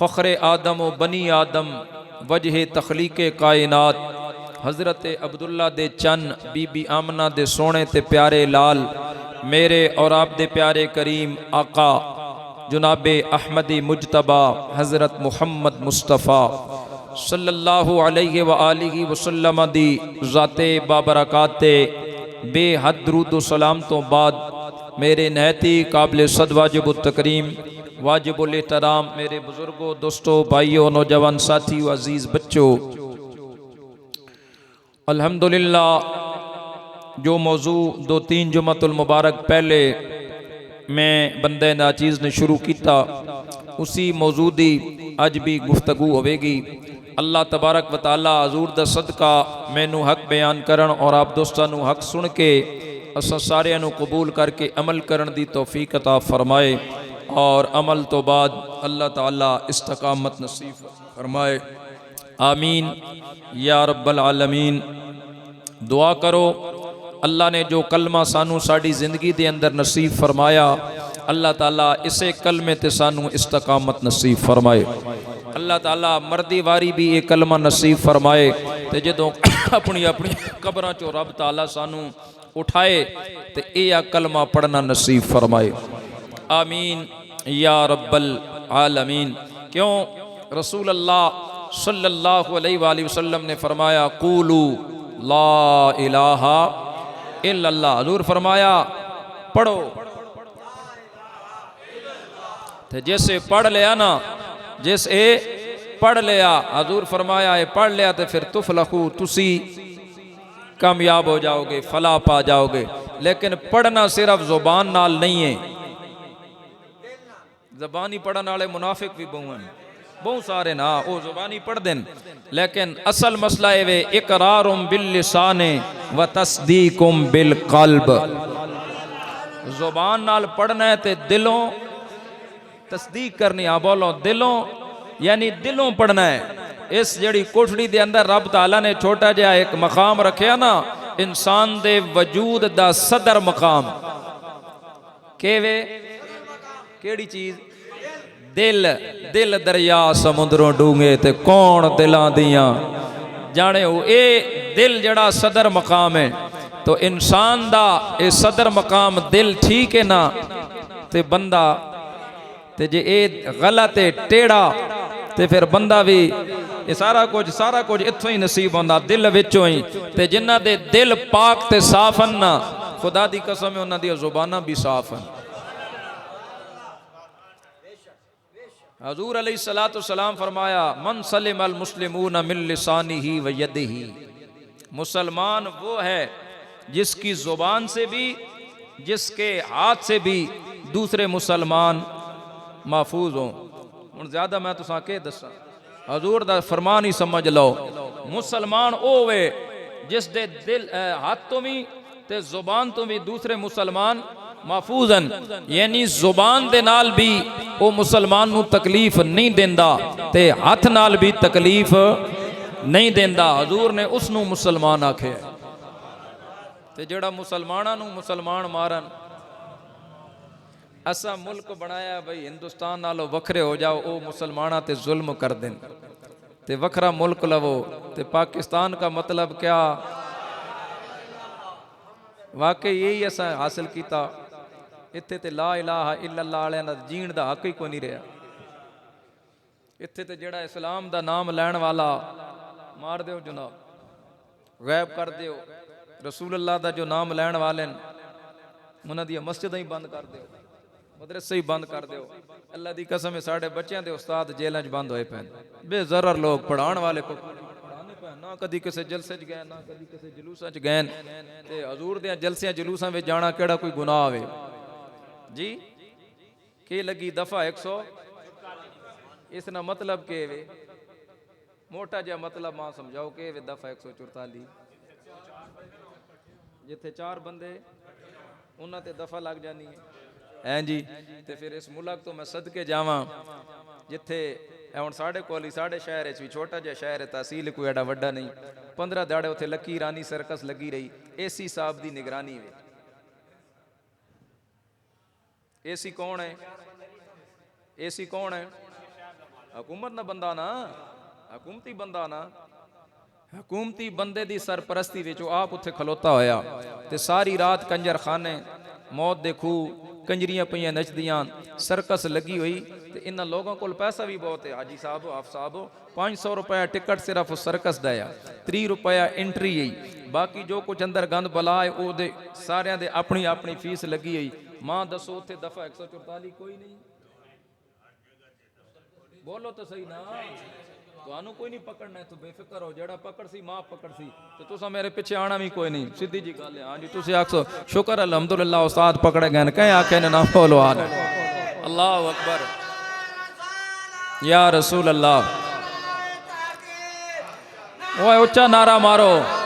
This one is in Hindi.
फ़ख्र आदम व बनी आदम वजह तखलीक कायनात हज़रत अब्दुल्ला दे चन बीबी आमना दे सोने ते प्यारे लाल मेरे और आप दे प्यारे करीम आका जुनाबे अहमदी मुजतबा हज़रत मुहम्मद मुस्तफ़ा सल्लल्लाहु अलैहि व आलिहि वसल्लम दी ज़ाते बाबरकाते बेहद दुरूद व सलाम तो बाद मेरे नहती काबिल सद वाजिब तकरीम वाजिबुल एहतराम मेरे बुजुर्गों दोस्तों भाइयों नौजवान साथियों अजीज़ बच्चों, अल्हम्दुलिल्लाह जो मौजू 2-3 जुमातुल मुबारक पहले मैं बंदे नाचीज़ ने शुरू किया उसी मौजू दी अज भी गुफ्तगू होवेगी। अल्लाह तबारक व तआला हजूर दा सदका मैनू हक बयान करन और आप दोस्तां नू हक सुन के असां सारियां नू कबूल करके अमल करन दी तौफीक अता फरमाए और अमल तो बाद अल्लाह ताला इस्तकामत नसीब फरमाए। आमीन या रब्बल आलमीन। दुआ करो अल्लाह ने जो कलमा सानू साड़ी जिंदगी दे अंदर नसीब फरमाया अल्लाह ताला इसे कलमे ते सानू इस्तकामत नसीब फरमाए। अल्लाह ताला मर्दी वारी भी ये कलमा नसीब फरमाए ते जदों अपनी अपनी कब्रां चो रब ताला सानू उठाए ते यह कलमा पढ़ना नसीब फरमाए। आमीन या रब्बल आलमीन। क्यों रसूल अल्लाह सल्लल्लाहु अलैहि वसल्लम ने फरमाया कूलू ला इलाहा इल्लल्लाह। हजूर फरमाया पढ़ो, तो जैसे पढ़ लिया ना, जैसे पढ़ लिया हजूर फरमाया है पढ़ लिया तो फिर तुफलहू तुसी कामयाब हो जाओगे, फला पा जाओगे। लेकिन पढ़ना सिर्फ जुबान नाल नहीं है, ज़बानी पढ़ने वाले मुनाफिक भी बहुत सारे ना वो ज़बानी पढ़ देन, लेकिन असल मसला है वे इकरारुम बिल लिसाने व तस्दीकुम बिल कल्ब। ज़ुबान नाल पढ़ना है ते दिलों तस्दीक करनी आ, बोलो दिलों यानी दिलों पढ़ना है। इस जड़ी कोठड़ी दे अंदर रब ताला ने छोटा जिहा एक मकाम रखिया ना, इंसान दे वजूद दा सदर मकाम केवे केड़ी चीज दिल। दिल दरिया समुद्रों डूंगे ते कौन दिलां दियां जाने हो। ये दिल जड़ा सदर मकाम है, तो इंसान दा ये सदर मकाम दिल ठीक है ना, ते बंदा ते जे ये गलत है टेढ़ा ते फिर बंदा भी ये सारा कुछ इत्थों ही नसीब होंदा दिल विचों ही। ते जिन्हां दे दिल पाक ते साफ हन ना, खुदा दी कसम है उन्हां दी ज़ुबानां भी साफ हन। हजूर अलैहिस्सलातु सलाम फरमाया मन सलिमल मुस्लिमून मिन लिसानिही व यदिही। मुसलमान वो है जिसकी ज़ुबान से भी जिसके हाथ से भी दूसरे मुसलमान महफूज हों। हुण ज़्यादा मैं तुसां के दसां, हजूर दा फरमान ही समझ लो। मुसलमान ओ वे जिस दे दिल हाथ तो भी ते ज़ुबान तो भी दूसरे मुसलमान महफूजन, यानी जुबान दे नाल भी वो मुसलमान नू तकलीफ नहीं देंदा ते हाथ नाल भी तकलीफ नहीं देंदा। हजूर ने उसनू मुसलमान आखे ते जेड़ा मुसलमाना नू मुसलमान मारन। असा मुल्क बनाया भाई हिंदुस्तान नालों वखरे हो जाओ, वो मुसलमाना ते जुल्म कर दें ते वखरा मुल्क लवो ते पाकिस्तान का मतलब क्या। वाकई यही असा हासिल किया। इत्थे ते ला इलाहा इल्लल्लाह वालियां दा जीण दा हक ही कोई नहीं रहा। इत्थे ते जेड़ा इस्लाम दा नाम लैण वाला मार दो जनाब, गैब कर दो। रसूलुल्लाह दा जो नाम लैण वाले उन्हां दी मस्जिदां ही बंद कर दो, मदरसे ही बंद कर दो। अल्लाह दी कसम है साढ़े बच्चों के उस्ताद जेलों च बंद होए पे, बेजरर लोग पढ़ाने वाले को ना कदी किसी जलसे च गए ना कदी किसी जलूसा च गए। ते हजूर दे जलसियां जलूसां में जाना केड़ा कोई गुनाह आवे जी। के लगी दफा 100 इसना मतलब के वे मोटा जा मतलब मां समझाओ के वे दफा 144 जिथे 4 बंदे उन्हां ते दफा लग जानी है जी। ते फिर इस मुल्क तो मैं सदके जावां जिथे हुण साढ़े कोल ही साढ़े शहर भी छोटा जिहा शहर है, तहसील कोई एडा वड्डा नहीं। 15 दिहाड़े उत्थे लकी रानी सर्कस लगी रही, एसी साहब की निगरानी वे। एसी कौन है? एसी कौन है? हुकूमत ना बंदा ना, हुकूमती बंदा ना, हुकूमती बंदे दी सरपरस्ती विच आप उत्थे खलोता होया ते सारी रात कंजर खाने मौत दे खूह कंजरियां पईयां नचदियां सर्कस लगी हुई ते इन्हां लोगों को पैसा भी बहुत है। हाजी साहब आप साहब 500 रुपया टिकट सिर्फ सर्कस दा है, 30 रुपया एंट्री है, बाकी जो कुछ अंदर गंद बला है वो दे सारियां दे अपनी अपनी फीस लगी हुई। मां दसो उत्थे दफा 144 कोई नहीं, बोलो तो सही ना, ਤੁਹਾਨੂੰ कोई नहीं पकड़ना, तू बेफिक्र हो, जेड़ा पकड़ सी मां पकड़ सी ते तुसा मेरे पिछे आना भी कोई नहीं, सीधी जी गल है। हाँ जी तुसी आखो शुक्र अल्हम्दुलिल्लाह उस्ताद पकड़े गए, कहीं आखे ने ना बोलो आ अल्लाह अकबर या रसूल अल्लाह। ओए उच्चा नारा मारो।